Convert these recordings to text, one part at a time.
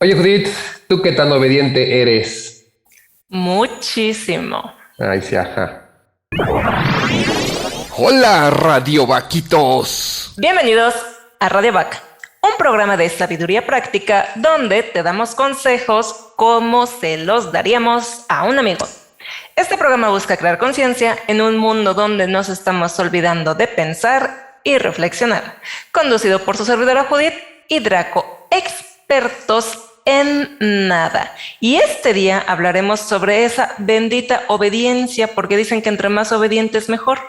Oye, Judith, ¿tú qué tan obediente eres? Muchísimo. Ay, sí, ajá. Hola, Radio Vaquitos. Bienvenidos a Radio Vaca, un programa de sabiduría práctica donde te damos consejos como se los daríamos a un amigo. Este programa busca crear conciencia en un mundo donde nos estamos olvidando de pensar y reflexionar. Conducido por su servidora Judith y Draco, expertos en nada. Y este día hablaremos sobre esa bendita obediencia, porque dicen que entre más obedientes mejor.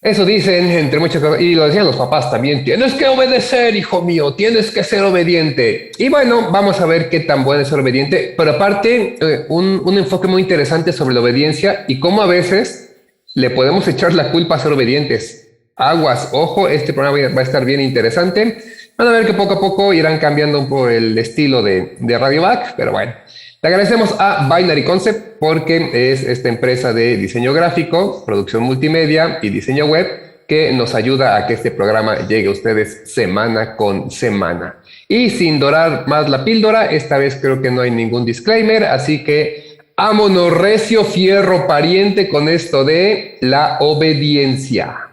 Eso dicen entre muchas cosas, y lo decían los papás también, tienes que obedecer, hijo mío, tienes que ser obediente. Y bueno, vamos a ver qué tan bueno es ser obediente, pero aparte, un enfoque muy interesante sobre la obediencia y cómo a veces le podemos echar la culpa a ser obedientes. Aguas, ojo, este programa va a estar bien interesante. Van a ver que poco a poco irán cambiando un poco el estilo de Radio Back, pero bueno. Le agradecemos a Binary Concept porque es esta empresa de diseño gráfico, producción multimedia y diseño web que nos ayuda a que este programa llegue a ustedes semana con semana. Y sin dorar más la píldora, esta vez creo que no hay ningún disclaimer, así que vámonos recio, fierro, pariente con esto de la obediencia.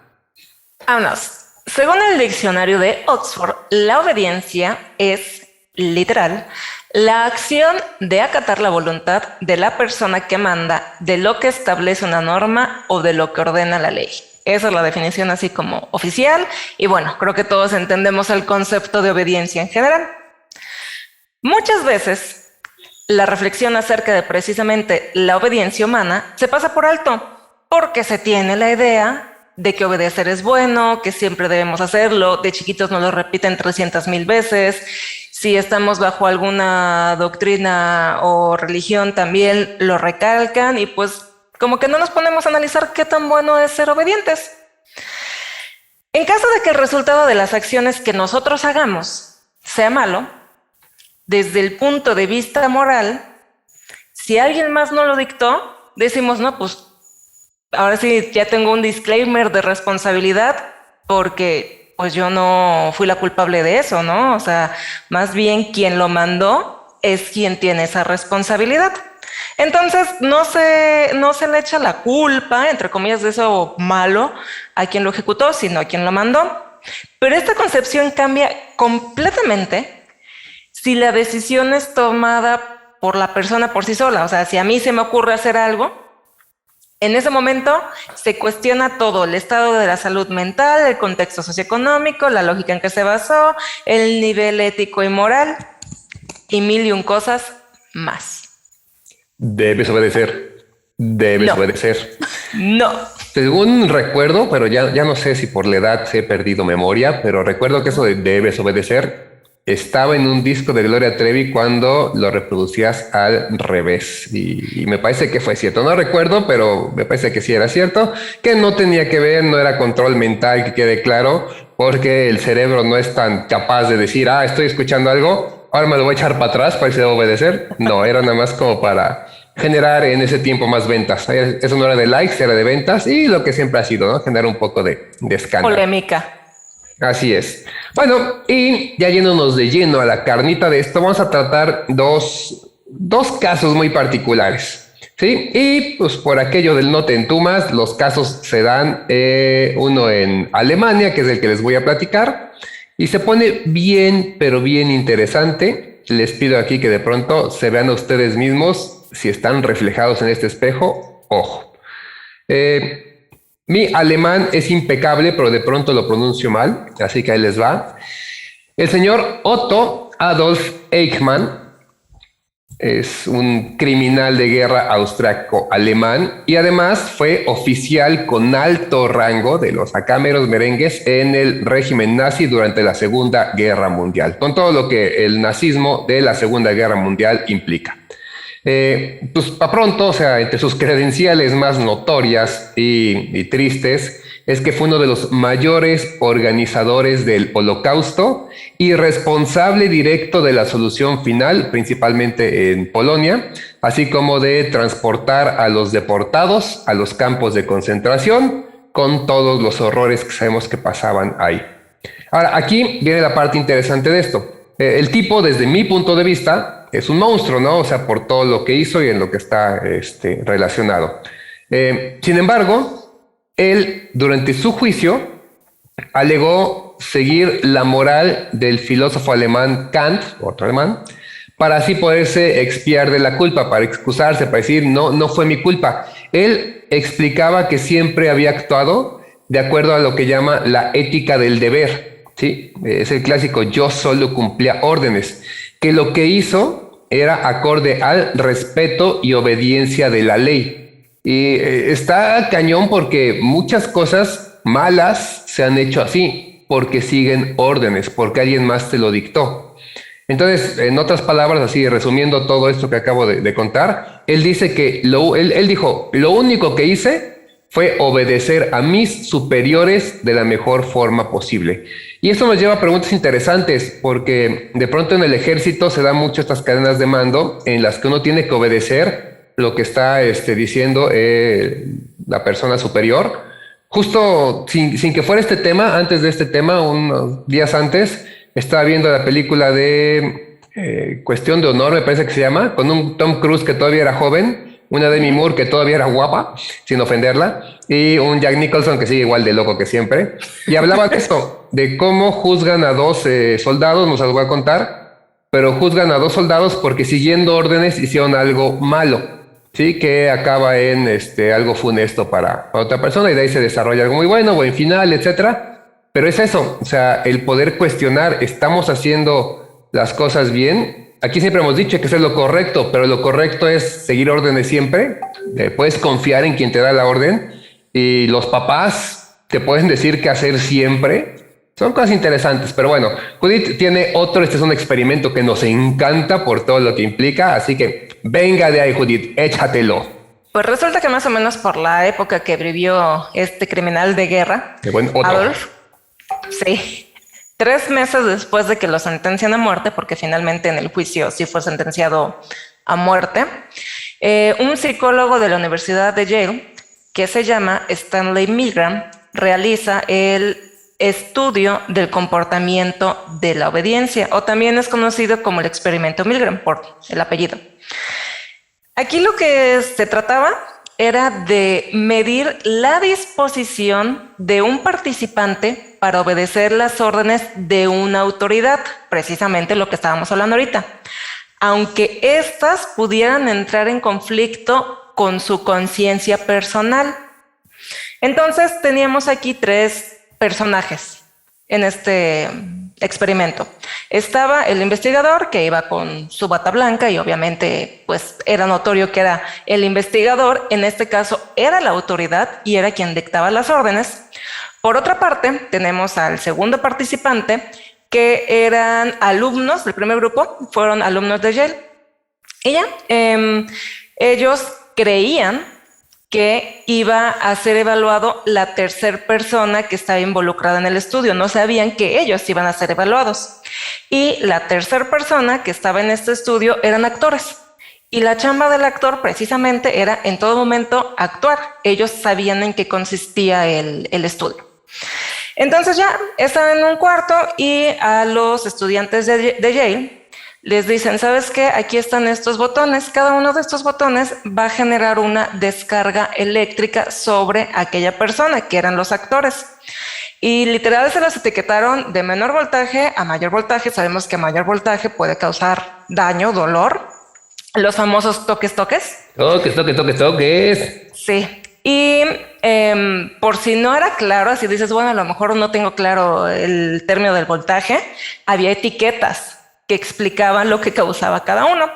Vámonos. Según el diccionario de Oxford, la obediencia es, literal, la acción de acatar la voluntad de la persona que manda de lo que establece una norma o de lo que ordena la ley. Esa es la definición así como oficial. Y bueno, creo que todos entendemos el concepto de obediencia en general. Muchas veces, la reflexión acerca de precisamente la obediencia humana se pasa por alto porque se tiene la idea de que obedecer es bueno, que siempre debemos hacerlo, de chiquitos nos lo repiten 300,000 veces, si estamos bajo alguna doctrina o religión también lo recalcan y pues como que no nos ponemos a analizar qué tan bueno es ser obedientes. En caso de que el resultado de las acciones que nosotros hagamos sea malo, desde el punto de vista moral, si alguien más no lo dictó, decimos, no, pues ahora sí ya tengo un disclaimer de responsabilidad porque pues yo no fui la culpable de eso, ¿no? O sea, más bien quien lo mandó es quien tiene esa responsabilidad. Entonces no se le echa la culpa, entre comillas, de eso malo a quien lo ejecutó, sino a quien lo mandó. Pero esta concepción cambia completamente si la decisión es tomada por la persona por sí sola. O sea, si a mí se me ocurre hacer algo, en ese momento se cuestiona todo, el estado de la salud mental, el contexto socioeconómico, la lógica en que se basó, el nivel ético y moral y mil y un cosas más. Debes obedecer, debes obedecer. No. Según recuerdo, pero ya no sé si por la edad he perdido memoria, pero recuerdo que eso de debes obedecer estaba en un disco de Gloria Trevi cuando lo reproducías al revés. Y me parece que fue cierto. No recuerdo, pero me parece que sí era cierto, que no tenía que ver, no era control mental, que quede claro, porque el cerebro no es tan capaz de decir, estoy escuchando algo, ahora me lo voy a echar para atrás para que se deba obedecer. No, era nada más como para generar en ese tiempo más ventas. Eso no era de likes, era de ventas y lo que siempre ha sido, ¿no? Generar un poco de escándalo. Polémica. Así es. Bueno, y ya yéndonos de lleno a la carnita de esto, vamos a tratar dos casos muy particulares, ¿sí? Y pues por aquello del no te entumas, los casos se dan uno en Alemania, que es el que les voy a platicar, y se pone bien, pero bien interesante. Les pido aquí que de pronto se vean a ustedes mismos si están reflejados en este espejo. Ojo. Mi alemán es impecable, pero de pronto lo pronuncio mal, así que ahí les va. El señor Otto Adolf Eichmann es un criminal de guerra austriaco-alemán y además fue oficial con alto rango de los acámeros merengues en el régimen nazi durante la Segunda Guerra Mundial, con todo lo que el nazismo de la Segunda Guerra Mundial implica. Pues para pronto, o sea, entre sus credenciales más notorias y tristes, es que fue uno de los mayores organizadores del Holocausto y responsable directo de la solución final, principalmente en Polonia, así como de transportar a los deportados a los campos de concentración con todos los horrores que sabemos que pasaban ahí. Ahora, aquí viene la parte interesante de esto. El tipo, desde mi punto de vista, es un monstruo, ¿no? O sea, por todo lo que hizo y en lo que está relacionado. Sin embargo, él, durante su juicio, alegó seguir la moral del filósofo alemán Kant, otro alemán, para así poderse expiar de la culpa, para excusarse, para decir, no, no fue mi culpa. Él explicaba que siempre había actuado de acuerdo a lo que llama la ética del deber, ¿sí? Es el clásico, yo solo cumplía órdenes, que lo que hizo era acorde al respeto y obediencia de la ley. Y está cañón porque muchas cosas malas se han hecho así, porque siguen órdenes, porque alguien más te lo dictó. Entonces, en otras palabras, así resumiendo todo esto que acabo de contar, él dice que él dijo, lo único que hice fue obedecer a mis superiores de la mejor forma posible. Y esto nos lleva a preguntas interesantes, porque de pronto en el ejército se dan mucho estas cadenas de mando en las que uno tiene que obedecer lo que está diciendo la persona superior. Justo sin que fuera este tema, antes de este tema, unos días antes, estaba viendo la película de Cuestión de Honor, me parece que se llama, con un Tom Cruise que todavía era joven, una Demi Moore que todavía era guapa, sin ofenderla, y un Jack Nicholson que sigue igual de loco que siempre. Y hablaba de eso, de cómo juzgan a dos soldados, no se los voy a contar, pero juzgan a dos soldados porque siguiendo órdenes hicieron algo malo, ¿sí? Que acaba en algo funesto para otra persona y de ahí se desarrolla algo muy bueno, buen final, etcétera. Pero es eso, o sea, el poder cuestionar, ¿estamos haciendo las cosas bien? Aquí siempre hemos dicho que eso es lo correcto, pero lo correcto es seguir órdenes siempre. Puedes confiar en quien te da la orden y los papás te pueden decir qué hacer siempre. Son cosas interesantes, pero bueno, Judith tiene otro, este es un experimento que nos encanta por todo lo que implica, así que venga de ahí, Judith, échatelo. Pues resulta que más o menos por la época que vivió este criminal de guerra, Adolf, sí, 3 meses después de que lo sentencian a muerte, porque finalmente en el juicio sí fue sentenciado a muerte, un psicólogo de la Universidad de Yale, que se llama Stanley Milgram, realiza el estudio del comportamiento de la obediencia, o también es conocido como el experimento Milgram por el apellido. Aquí lo que se trataba era de medir la disposición de un participante para obedecer las órdenes de una autoridad, precisamente lo que estábamos hablando ahorita, aunque éstas pudieran entrar en conflicto con su conciencia personal. Entonces teníamos aquí 3 personajes en este experimento. Estaba el investigador que iba con su bata blanca y obviamente pues era notorio que era el investigador, en este caso era la autoridad y era quien dictaba las órdenes. Por otra parte, tenemos al segundo participante que eran alumnos del primer grupo, fueron alumnos de Yale y ya, ellos creían que iba a ser evaluado la tercera persona que estaba involucrada en el estudio. No sabían que ellos iban a ser evaluados. Y la tercera persona que estaba en este estudio eran actores. Y la chamba del actor precisamente era en todo momento actuar. Ellos sabían en qué consistía el estudio. Entonces ya están en un cuarto y a los estudiantes de Yale les dicen, ¿sabes qué? Aquí están estos botones. Cada uno de estos botones va a generar una descarga eléctrica sobre aquella persona, que eran los actores. Y literal se los etiquetaron de menor voltaje a mayor voltaje. Sabemos que mayor voltaje puede causar daño, dolor. Los famosos toques. Toques. Sí. Y por si no era claro, si dices, bueno, a lo mejor no tengo claro el término del voltaje, había etiquetas que explicaban lo que causaba cada uno.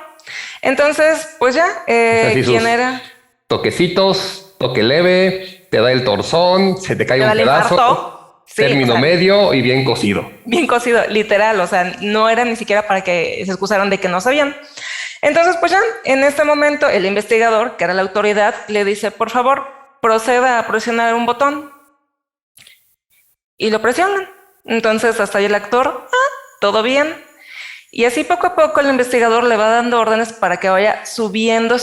Entonces, pues ya, ¿quién era? Toquecitos, toque leve, te da el torzón, se te cae un pedazo, sí, término medio y bien cocido. Bien cocido, literal, o sea, no era ni siquiera para que se excusaran de que no sabían. Entonces, pues ya, en este momento, el investigador, que era la autoridad, le dice, por favor, proceda a presionar un botón. Y lo presionan. Entonces, hasta ahí el actor, todo bien. Y así poco a poco el investigador le va dando órdenes para que vaya subiendo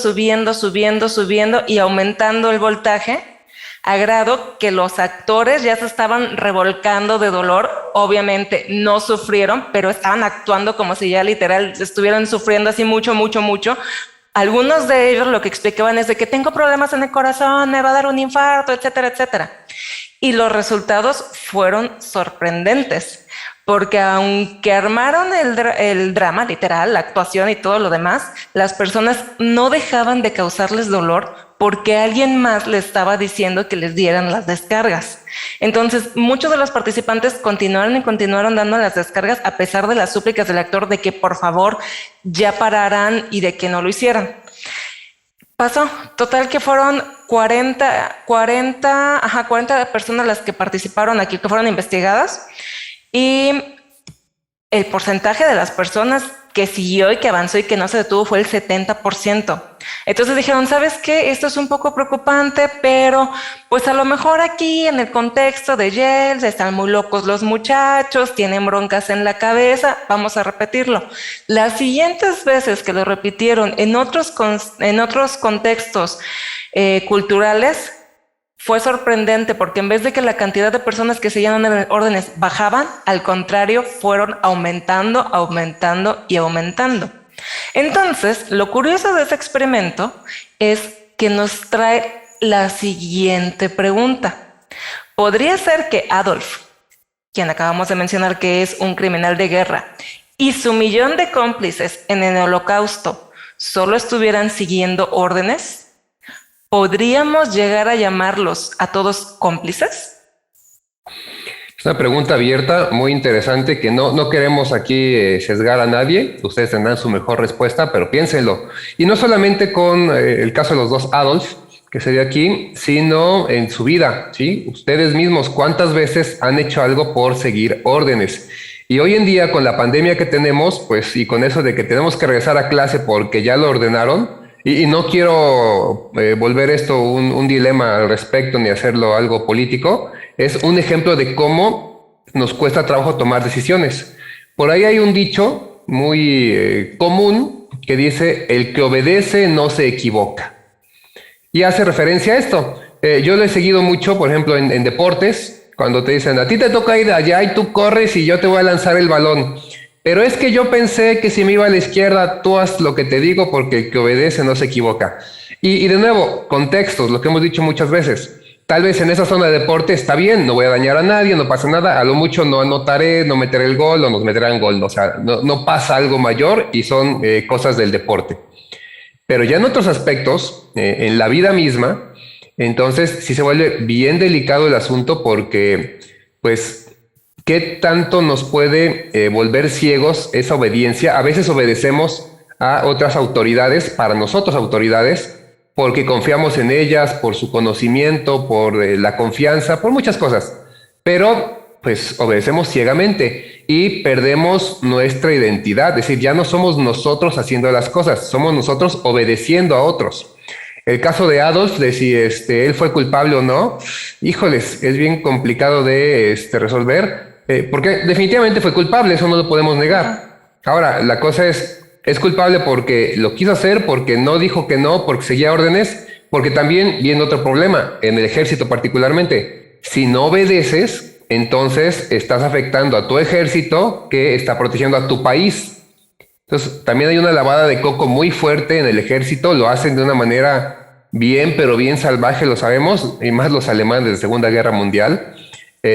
y aumentando el voltaje a grado que los actores ya se estaban revolcando de dolor. Obviamente no sufrieron, pero estaban actuando como si ya literal estuvieran sufriendo así mucho, mucho, mucho. Algunos de ellos lo que explicaban es de que tengo problemas en el corazón, me va a dar un infarto, etcétera, etcétera. Y los resultados fueron sorprendentes, porque aunque armaron el drama, literal, la actuación y todo lo demás, las personas no dejaban de causarles dolor porque alguien más les estaba diciendo que les dieran las descargas. Entonces, muchos de los participantes continuaron dando las descargas a pesar de las súplicas del actor de que por favor ya pararan y de que no lo hicieran. Pasó, total que fueron 40 personas las que participaron aquí, que fueron investigadas, y el porcentaje de las personas que siguió y que avanzó y que no se detuvo fue el 70%. Entonces dijeron, ¿sabes qué? Esto es un poco preocupante, pero pues a lo mejor aquí en el contexto de Yale están muy locos los muchachos, tienen broncas en la cabeza, vamos a repetirlo. Las siguientes veces que lo repitieron en otros contextos culturales, fue sorprendente porque en vez de que la cantidad de personas que seguían órdenes bajaban, al contrario, fueron aumentando, aumentando y aumentando. Entonces, lo curioso de ese experimento es que nos trae la siguiente pregunta. ¿Podría ser que Adolf, quien acabamos de mencionar que es un criminal de guerra, y su 1,000,000 de cómplices en el Holocausto solo estuvieran siguiendo órdenes? ¿Podríamos llegar a llamarlos a todos cómplices? Es una pregunta abierta, muy interesante, que no queremos aquí sesgar a nadie. Ustedes tendrán su mejor respuesta, pero piénsenlo. Y no solamente con el caso de los dos Adolf, que sería aquí, sino en su vida, ¿sí? Ustedes mismos, ¿cuántas veces han hecho algo por seguir órdenes? Y hoy en día, con la pandemia que tenemos, pues, y con eso de que tenemos que regresar a clase porque ya lo ordenaron, y no quiero volver esto un dilema al respecto ni hacerlo algo político, es un ejemplo de cómo nos cuesta trabajo tomar decisiones. Por ahí hay un dicho muy común que dice, el que obedece no se equivoca. Y hace referencia a esto. Yo lo he seguido mucho, por ejemplo, en deportes, cuando te dicen, a ti te toca ir allá y tú corres y yo te voy a lanzar el balón. Pero es que yo pensé que si me iba a la izquierda, tú haz lo que te digo porque el que obedece no se equivoca. Y de nuevo, contextos, lo que hemos dicho muchas veces. Tal vez en esa zona de deporte está bien, no voy a dañar a nadie, no pasa nada, a lo mucho no anotaré, no meteré el gol o nos meterán gol. O sea, no pasa algo mayor y son cosas del deporte. Pero ya en otros aspectos, en la vida misma, entonces sí se vuelve bien delicado el asunto porque, pues, ¿qué tanto nos puede volver ciegos esa obediencia? A veces obedecemos a otras autoridades, para nosotros autoridades, porque confiamos en ellas, por su conocimiento, por la confianza, por muchas cosas. Pero pues obedecemos ciegamente y perdemos nuestra identidad. Es decir, ya no somos nosotros haciendo las cosas, somos nosotros obedeciendo a otros. El caso de Adolf, de si él fue culpable o no, híjoles, es bien complicado de resolver. Porque definitivamente fue culpable, eso no lo podemos negar. Ahora, la cosa es culpable porque lo quiso hacer, porque no dijo que no, porque seguía órdenes, porque también viene otro problema, en el ejército particularmente. Si no obedeces, entonces estás afectando a tu ejército que está protegiendo a tu país. Entonces, también hay una lavada de coco muy fuerte en el ejército, lo hacen de una manera bien, pero bien salvaje, lo sabemos, y más los alemanes de la Segunda Guerra Mundial.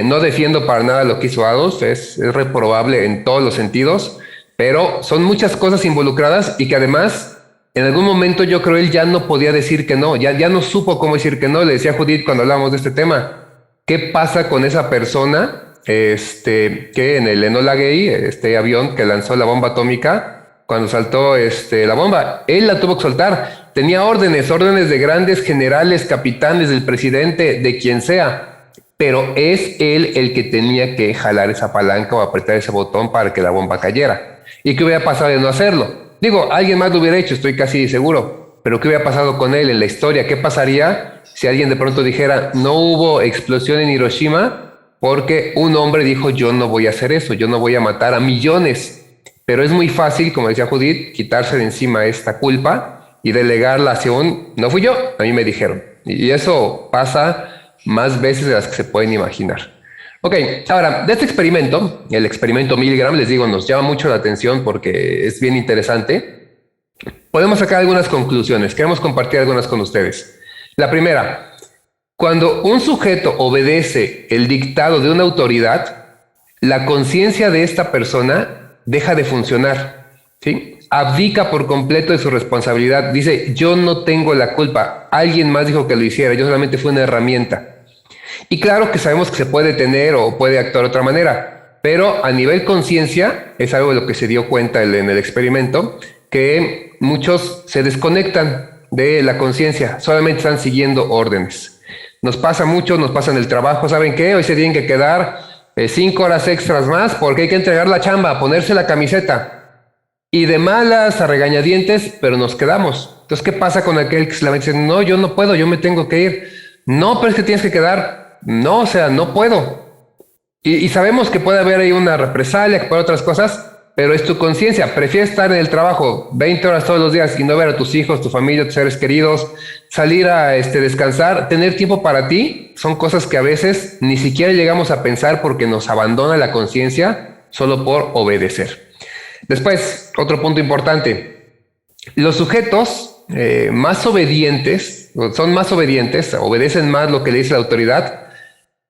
No defiendo para nada lo que hizo Adolf, es reprobable en todos los sentidos, pero son muchas cosas involucradas y que además en algún momento yo creo él ya no podía decir que no, ya no supo cómo decir que no. Le decía a Judith cuando hablábamos de este tema, ¿qué pasa con esa persona que en el Enola Gay, este avión que lanzó la bomba atómica, cuando saltó la bomba, él la tuvo que soltar, tenía órdenes de grandes generales, capitanes, del presidente, de quien sea, pero es él el que tenía que jalar esa palanca o apretar ese botón para que la bomba cayera. ¿Y qué hubiera pasado de no hacerlo? Digo, alguien más lo hubiera hecho, estoy casi seguro, pero ¿qué hubiera pasado con él en la historia? ¿Qué pasaría si alguien de pronto dijera, no hubo explosión en Hiroshima porque un hombre dijo, yo no voy a hacer eso, yo no voy a matar a millones? Pero es muy fácil, como decía Judith, quitarse de encima esta culpa y delegarla hacia no fui yo, a mí me dijeron. Y eso pasa más veces de las que se pueden imaginar. Ok, ahora, de este experimento, el experimento Milgram, les digo, nos llama mucho la atención porque es bien interesante. Podemos sacar algunas conclusiones, queremos compartir algunas con ustedes. La primera, cuando un sujeto obedece el dictado de una autoridad, la conciencia de esta persona deja de funcionar, ¿sí? Abdica por completo de su responsabilidad. Dice, yo no tengo la culpa, alguien más dijo que lo hiciera, yo solamente fui una herramienta. Y claro que sabemos que se puede tener o puede actuar de otra manera, pero a nivel conciencia es algo de lo que se dio cuenta en el experimento, que muchos se desconectan de la conciencia, solamente están siguiendo órdenes. Nos pasa mucho, nos pasa en el trabajo, ¿saben qué? Hoy se tienen que quedar 5 horas extras más porque hay que entregar la chamba, ponerse la camiseta. Y de malas a regañadientes, pero nos quedamos. Entonces, ¿qué pasa con aquel que se la dice, no, yo no puedo, yo me tengo que ir? No, pero es que tienes que quedar. No, o sea, no puedo. Y sabemos que puede haber ahí una represalia, que puede haber otras cosas, pero es tu conciencia. Prefieres estar en el trabajo 20 horas todos los días y no ver a tus hijos, tu familia, tus seres queridos, salir a descansar, tener tiempo para ti. Son cosas que a veces ni siquiera llegamos a pensar porque nos abandona la conciencia solo por obedecer. Después, otro punto importante. Los sujetos más obedientes, son más obedientes, obedecen más lo que le dice la autoridad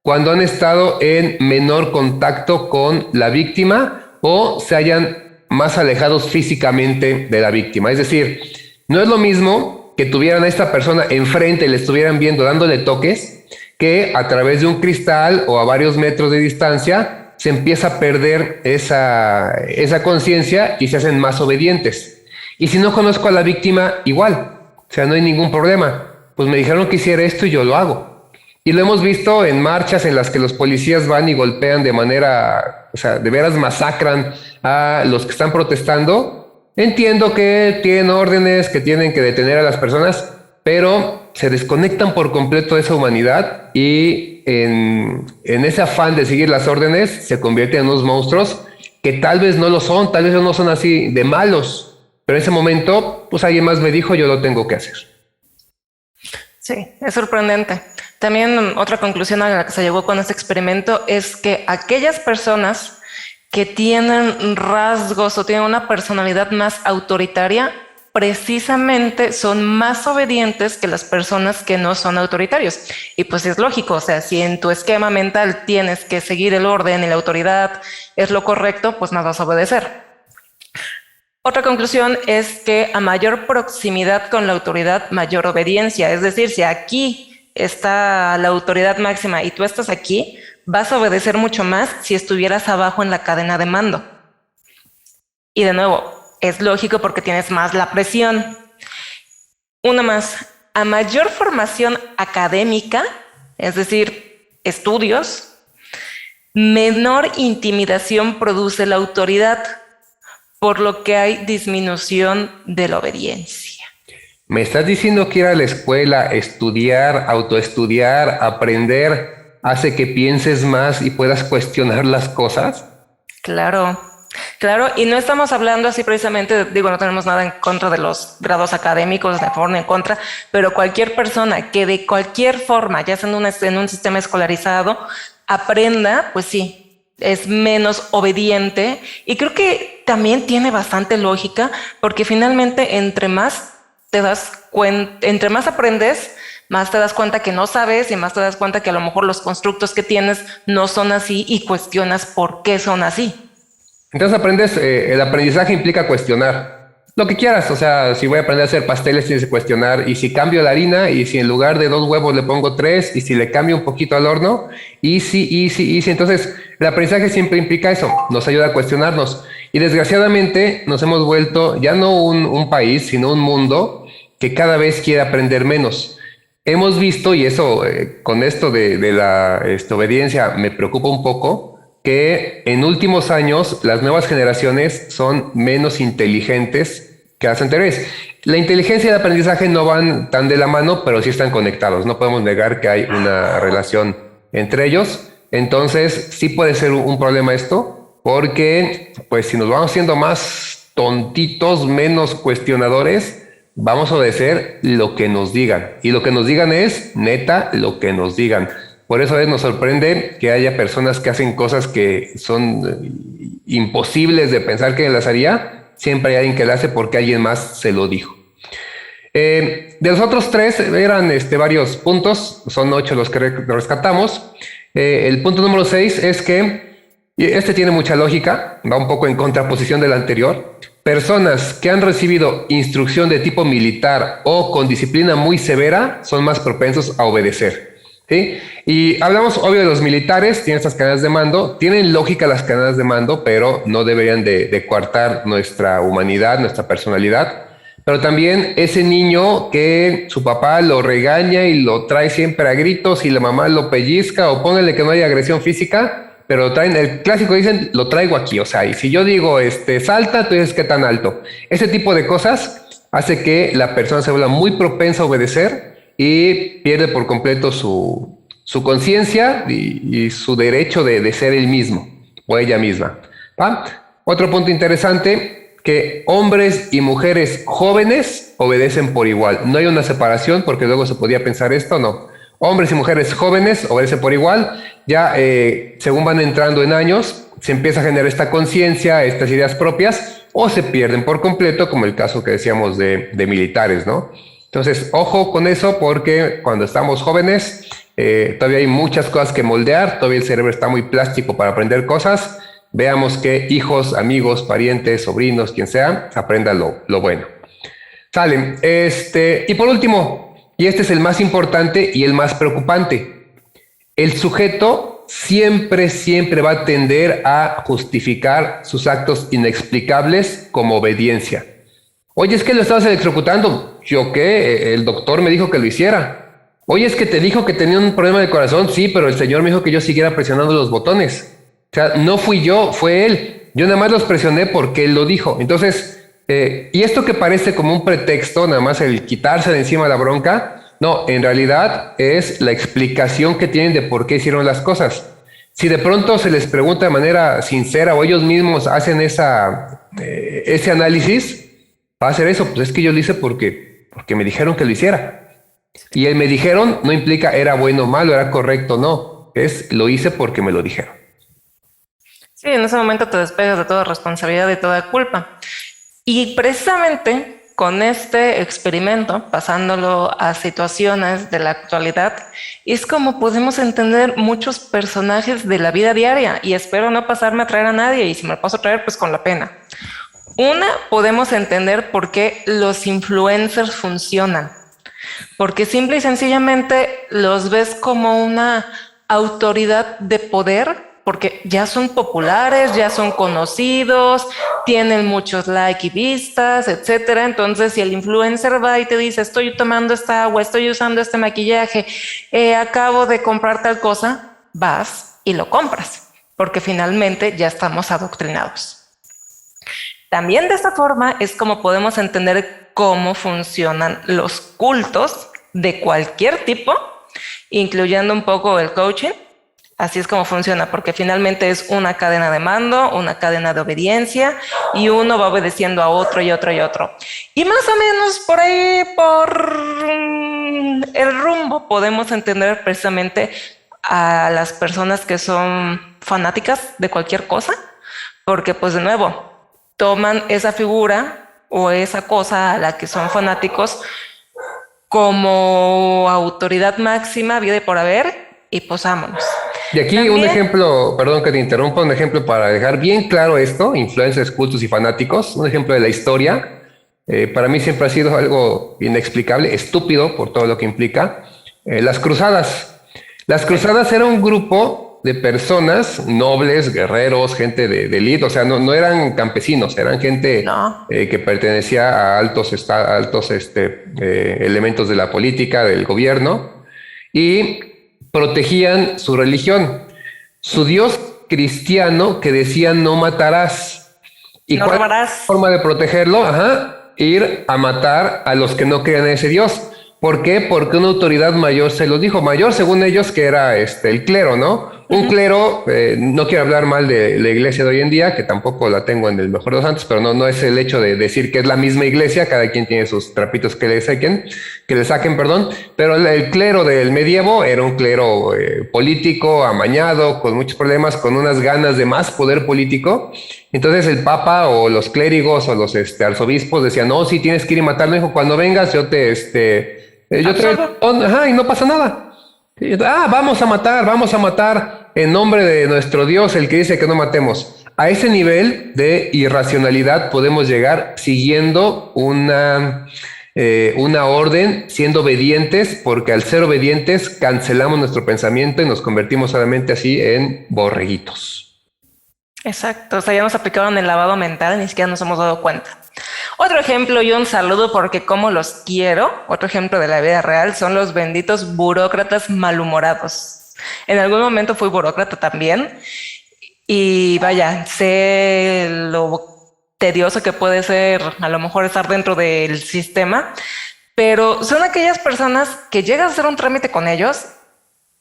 cuando han estado en menor contacto con la víctima o se hayan más alejados físicamente de la víctima. Es decir, no es lo mismo que tuvieran a esta persona enfrente y le estuvieran viendo dándole toques que a través de un cristal o a varios metros de distancia se empieza a perder esa conciencia y se hacen más obedientes. Y si no conozco a la víctima, igual, o sea, no hay ningún problema. Pues me dijeron que hiciera esto y yo lo hago. Y lo hemos visto en marchas en las que los policías van y golpean de manera, o sea, de veras masacran a los que están protestando. Entiendo que tienen órdenes, que tienen que detener a las personas, pero se desconectan por completo de esa humanidad y en ese afán de seguir las órdenes se convierten en unos monstruos que tal vez no lo son, tal vez no son así de malos, pero en ese momento, pues alguien más me dijo, yo lo tengo que hacer. Sí, es sorprendente. También otra conclusión a la que se llegó con este experimento es que aquellas personas que tienen rasgos o tienen una personalidad más autoritaria, precisamente son más obedientes que las personas que no son autoritarios. Y pues es lógico, o sea, si en tu esquema mental tienes que seguir el orden y la autoridad es lo correcto, pues más vas a obedecer. Otra conclusión es que a mayor proximidad con la autoridad, mayor obediencia. Es decir, si aquí está la autoridad máxima y tú estás aquí, vas a obedecer mucho más si estuvieras abajo en la cadena de mando. Y de nuevo, es lógico porque tienes más la presión. Una más, a mayor formación académica, es decir, estudios, menor intimidación produce la autoridad, por lo que hay disminución de la obediencia. ¿Me estás diciendo que ir a la escuela, estudiar, autoestudiar, aprender, hace que pienses más y puedas cuestionar las cosas? Claro, claro, y no estamos hablando así precisamente, digo, no tenemos nada en contra de los grados académicos, de forma en contra, pero cualquier persona que de cualquier forma, ya sea en un sistema escolarizado, aprenda, pues sí, es menos obediente, y creo que también tiene bastante lógica, porque finalmente entre más te das cuenta, entre más aprendes, más te das cuenta que no sabes y más te das cuenta que a lo mejor los constructos que tienes no son así y cuestionas por qué son así. Entonces aprendes, el aprendizaje implica cuestionar lo que quieras, o sea, si voy a aprender a hacer pasteles tienes que cuestionar, y si cambio la harina, y si en lugar de 2 huevos le pongo 3, y si le cambio un poquito al horno, y si, entonces el aprendizaje siempre implica eso, nos ayuda a cuestionarnos, y desgraciadamente nos hemos vuelto ya no un país, sino un mundo que cada vez quiere aprender menos. Hemos visto, y eso con esto de la obediencia me preocupa un poco, que en últimos años las nuevas generaciones son menos inteligentes que las anteriores. La inteligencia y el aprendizaje no van tan de la mano, pero sí están conectados. No podemos negar que hay una relación entre ellos. Entonces, sí puede ser un problema esto, porque pues si nos vamos haciendo más tontitos, menos cuestionadores, vamos a obedecer lo que nos digan. Y lo que nos digan es, neta, lo que nos digan. Por eso a veces nos sorprende que haya personas que hacen cosas que son imposibles de pensar que las haría. Siempre hay alguien que las hace porque alguien más se lo dijo. De los otros 3 eran varios puntos, son 8 los que rescatamos. El punto número 6 es que, y tiene mucha lógica, va un poco en contraposición del anterior. Personas que han recibido instrucción de tipo militar o con disciplina muy severa son más propensos a obedecer, ¿sí? Y hablamos, obvio, de los militares, tienen estas cadenas de mando, tienen lógica las cadenas de mando, pero no deberían de coartar nuestra humanidad, nuestra personalidad. Pero también ese niño que su papá lo regaña y lo trae siempre a gritos y la mamá lo pellizca, o póngale que no haya agresión física, pero lo traen, el clásico dicen, lo traigo aquí, o sea, y si yo digo, salta, tú dices, ¿qué tan alto? Ese tipo de cosas hace que la persona se vuelva muy propensa a obedecer y pierde por completo su conciencia y su derecho de ser él mismo o ella misma, ¿va? Otro punto interesante, que hombres y mujeres jóvenes obedecen por igual. No hay una separación, porque luego se podía pensar esto, no. Hombres y mujeres jóvenes obedecen por igual. Ya según van entrando en años, se empieza a generar esta conciencia, estas ideas propias, o se pierden por completo, como el caso que decíamos de militares, ¿no? Entonces, ojo con eso, porque cuando estamos jóvenes, todavía hay muchas cosas que moldear, todavía el cerebro está muy plástico para aprender cosas. Veamos que hijos, amigos, parientes, sobrinos, quien sea, aprenda lo bueno. Salen. Y por último, y este es el más importante y el más preocupante, el sujeto siempre va a tender a justificar sus actos inexplicables como obediencia. Oye, es que lo estabas electrocutando. ¿Yo qué? El doctor me dijo que lo hiciera. Oye, es que te dijo que tenía un problema de corazón. Sí, pero el señor me dijo que yo siguiera presionando los botones. O sea, no fui yo, fue él. Yo nada más los presioné porque él lo dijo. Entonces, y esto que parece como un pretexto, nada más el quitarse de encima la bronca, no, en realidad es la explicación que tienen de por qué hicieron las cosas. Si de pronto se les pregunta de manera sincera o ellos mismos hacen ese análisis, va a ser eso, pues es que yo lo hice porque me dijeron que lo hiciera. Y el me dijeron no implica era bueno o malo, era correcto o no. Es lo hice porque me lo dijeron. Sí, en ese momento te despegas de toda responsabilidad y toda culpa. Y precisamente con este experimento, pasándolo a situaciones de la actualidad, es como podemos entender muchos personajes de la vida diaria, y espero no pasarme a traer a nadie, y si me lo paso a traer, pues con la pena. Una, podemos entender por qué los influencers funcionan, porque simple y sencillamente los ves como una autoridad de poder, porque ya son populares, ya son conocidos, tienen muchos likes y vistas, etcétera. Entonces, si el influencer va y te dice, estoy tomando esta agua, estoy usando este maquillaje, acabo de comprar tal cosa, vas y lo compras, porque finalmente ya estamos adoctrinados. También de esta forma es como podemos entender cómo funcionan los cultos de cualquier tipo, incluyendo un poco el coaching. Así es como funciona, porque finalmente es una cadena de mando, una cadena de obediencia, y uno va obedeciendo a otro y otro y otro. Y más o menos por ahí, por el rumbo, podemos entender precisamente a las personas que son fanáticas de cualquier cosa, porque pues de nuevo, toman esa figura o esa cosa a la que son fanáticos como autoridad máxima, vida y por haber, y pues vámonos. Y aquí también un ejemplo, perdón que te interrumpa, un ejemplo para dejar bien claro esto, influencers, cultos y fanáticos, un ejemplo de la historia. Para mí siempre ha sido algo inexplicable, estúpido por todo lo que implica. Las cruzadas. Las cruzadas era un grupo de personas, nobles, guerreros, gente de élite, o sea, no eran campesinos, eran gente que pertenecía a altos elementos de la política, del gobierno, y protegían su religión, su Dios cristiano que decía no matarás. ¿Y no cuál robarás? Es la forma de protegerlo? Ir a matar a los que no crean en ese Dios. ¿Por qué? Porque una autoridad mayor se lo dijo. Mayor según ellos que era el clero, ¿no? un clero, no quiero hablar mal de la iglesia de hoy en día, que tampoco la tengo en el mejor de los santos, pero no es el hecho de decir que es la misma iglesia, cada quien tiene sus trapitos que le saquen, perdón, pero el clero del medievo era un clero político, amañado, con muchos problemas, con unas ganas de más poder político. Entonces el papa o los clérigos o los arzobispos decían, no, si tienes que ir y matarlo, hijo, cuando vengas yo yo te... Ajá, y no pasa nada. Vamos a matar en nombre de nuestro Dios, el que dice que no matemos. A ese nivel de irracionalidad podemos llegar siguiendo una orden, siendo obedientes, porque al ser obedientes cancelamos nuestro pensamiento y nos convertimos solamente así en borreguitos. Exacto, o sea, ya nos aplicaron el lavado mental, ni siquiera nos hemos dado cuenta. Otro ejemplo y un saludo porque como los quiero, otro ejemplo de la vida real son los benditos burócratas malhumorados. En algún momento fui burócrata también y vaya, sé lo tedioso que puede ser a lo mejor estar dentro del sistema, pero son aquellas personas que llegas a hacer un trámite con ellos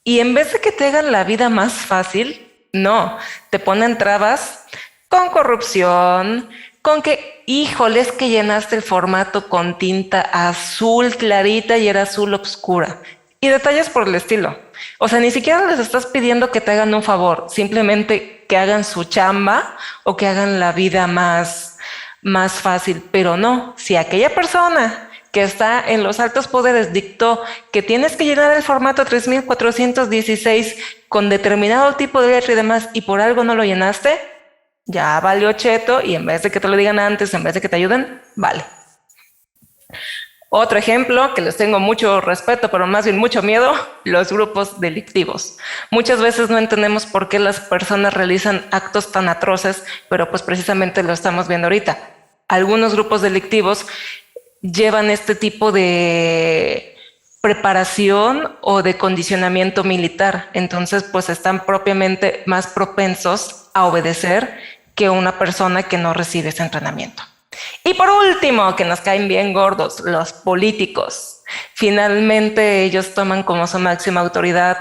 y en vez de que te hagan la vida más fácil, no, te ponen trabas con corrupción, con que, híjole, es que llenaste el formato con tinta azul clarita y era azul oscura. Y detalles por el estilo. O sea, ni siquiera les estás pidiendo que te hagan un favor, simplemente que hagan su chamba o que hagan la vida más fácil. Pero no, si aquella persona que está en los altos poderes dictó que tienes que llenar el formato 3416 con determinado tipo de letra y demás y por algo no lo llenaste, ya valió cheto y en vez de que te lo digan antes, en vez de que te ayuden, vale. Otro ejemplo que les tengo mucho respeto, pero más bien mucho miedo, los grupos delictivos. Muchas veces no entendemos por qué las personas realizan actos tan atroces, pero pues precisamente lo estamos viendo ahorita. Algunos grupos delictivos llevan este tipo de preparación o de condicionamiento militar, entonces pues están propiamente más propensos a obedecer que una persona que no recibe ese entrenamiento. Y por último, que nos caen bien gordos, los políticos. Finalmente ellos toman como su máxima autoridad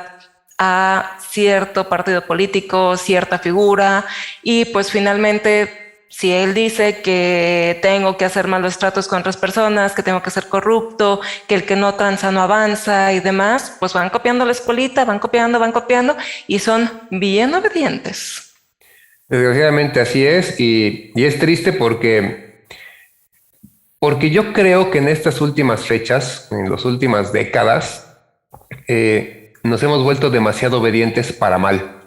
a cierto partido político, cierta figura, y pues finalmente si él dice que tengo que hacer malos tratos con otras personas, que tengo que ser corrupto, que el que no tranza no avanza y demás, pues van copiando la escuelita, van copiando y son bien obedientes. Desgraciadamente así es y es triste porque yo creo que en estas últimas fechas, en las últimas décadas, nos hemos vuelto demasiado obedientes para mal.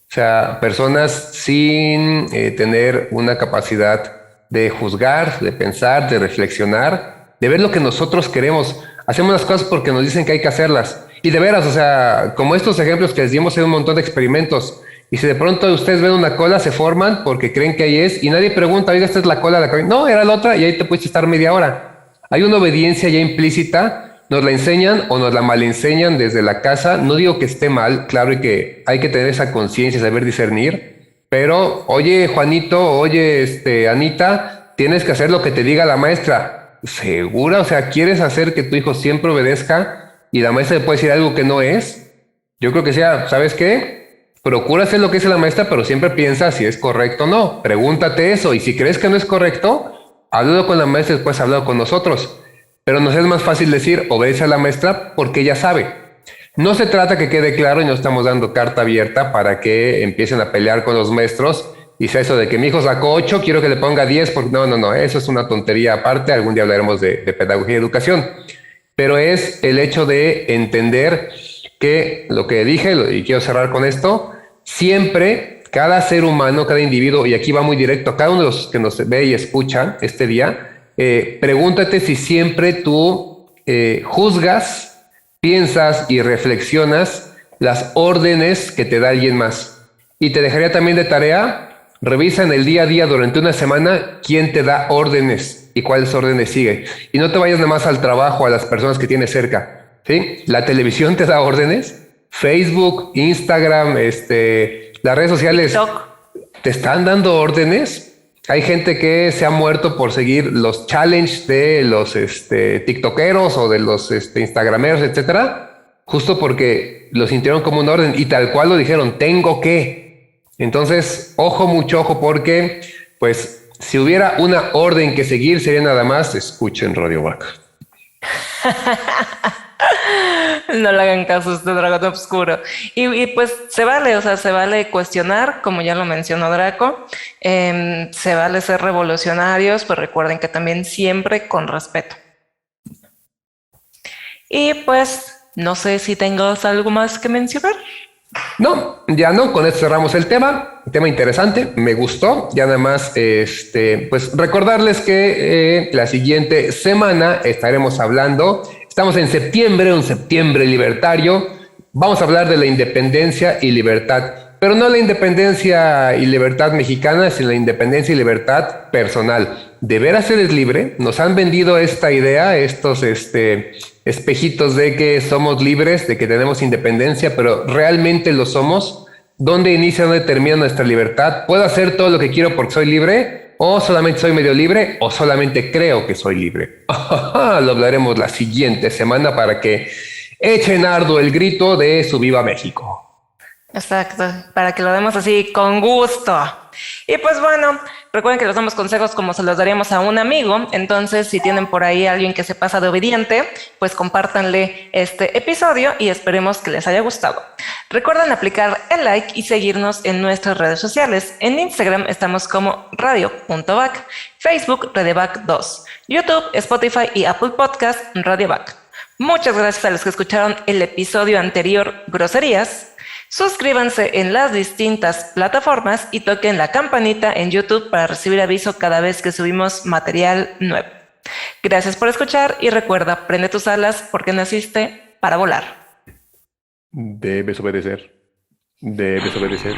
O sea, personas sin tener una capacidad de juzgar, de pensar, de reflexionar, de ver lo que nosotros queremos. Hacemos las cosas porque nos dicen que hay que hacerlas. Y de veras, o sea, como estos ejemplos que les dimos en un montón de experimentos. Y si de pronto ustedes ven una cola, se forman porque creen que ahí es y nadie pregunta, oiga, esta es la cola de la... No, era la otra y ahí te puedes estar media hora. Hay una obediencia ya implícita. Nos la enseñan o nos la malenseñan desde la casa. No digo que esté mal, claro, y que hay que tener esa conciencia, saber discernir. Pero, oye, Juanito, oye, Anita, tienes que hacer lo que te diga la maestra. ¿Segura? O sea, ¿quieres hacer que tu hijo siempre obedezca y la maestra le puede decir algo que no es? Yo creo que sea, ¿sabes qué? Procura hacer lo que dice la maestra, pero siempre piensa si es correcto o no. Pregúntate eso y si crees que no es correcto, háblalo con la maestra y después háblalo con nosotros. Pero nos es más fácil decir, obedece a la maestra porque ella sabe. No se trata que quede claro y no estamos dando carta abierta para que empiecen a pelear con los maestros y sea eso de que mi hijo sacó 8, quiero que le ponga 10, porque no, eso es una tontería aparte, algún día hablaremos de pedagogía y educación. Pero es el hecho de entender que lo que dije, y quiero cerrar con esto, siempre, cada ser humano, cada individuo, y aquí va muy directo, cada uno de los que nos ve y escucha este día, pregúntate si siempre tú juzgas, piensas y reflexionas las órdenes que te da alguien más. Y te dejaría también de tarea, revisa en el día a día durante una semana quién te da órdenes y cuáles órdenes sigue. Y no te vayas nada más al trabajo, a las personas que tienes cerca, ¿sí? La televisión te da órdenes, Facebook, Instagram, las redes sociales TikTok. te están dando órdenes. Hay gente que se ha muerto por seguir los challenges de los tiktokeros o de los instagrameros, etcétera. justo porque lo sintieron como una orden y tal cual lo dijeron, tengo que. Entonces, ojo, mucho ojo, porque pues si hubiera una orden que seguir sería nada más, escuchen Radio Vaca. No le hagan caso a este dragón oscuro. Pues se vale, o sea, se vale cuestionar, como ya lo mencionó Draco. Se vale ser revolucionarios, pero recuerden que también siempre con respeto. Y pues, no sé si tengas algo más que mencionar. No, ya no, con esto cerramos el tema. Un tema interesante, me gustó. Ya nada más, pues recordarles que la siguiente semana estaremos hablando. Estamos en septiembre, un septiembre libertario. Vamos a hablar de la independencia y libertad, pero no la independencia y libertad mexicana, sino la independencia y libertad personal. ¿De veras eres libre? Nos han vendido esta idea, estos espejitos de que somos libres, de que tenemos independencia, pero ¿realmente lo somos? ¿Dónde inicia, dónde termina nuestra libertad? ¿Puedo hacer todo lo que quiero porque soy libre? ¿O solamente soy medio libre? ¿O solamente creo que soy libre? Lo hablaremos la siguiente semana para que echen arduo el grito de su Viva México. Exacto, para que lo demos así con gusto. Y pues bueno, recuerden que les damos consejos como se los daríamos a un amigo. Entonces, si tienen por ahí a alguien que se pasa de obediente, pues compártanle este episodio y esperemos que les haya gustado. Recuerden aplicar el like y seguirnos en nuestras redes sociales. En Instagram estamos como radio.vac, Facebook radiovac2, YouTube, Spotify y Apple Podcast radiovac. Muchas gracias a los que escucharon el episodio anterior, Groserías. Suscríbanse en las distintas plataformas y toquen la campanita en YouTube para recibir aviso cada vez que subimos material nuevo. Gracias por escuchar y recuerda, prende tus alas porque naciste para volar. Debes obedecer. Debes obedecer.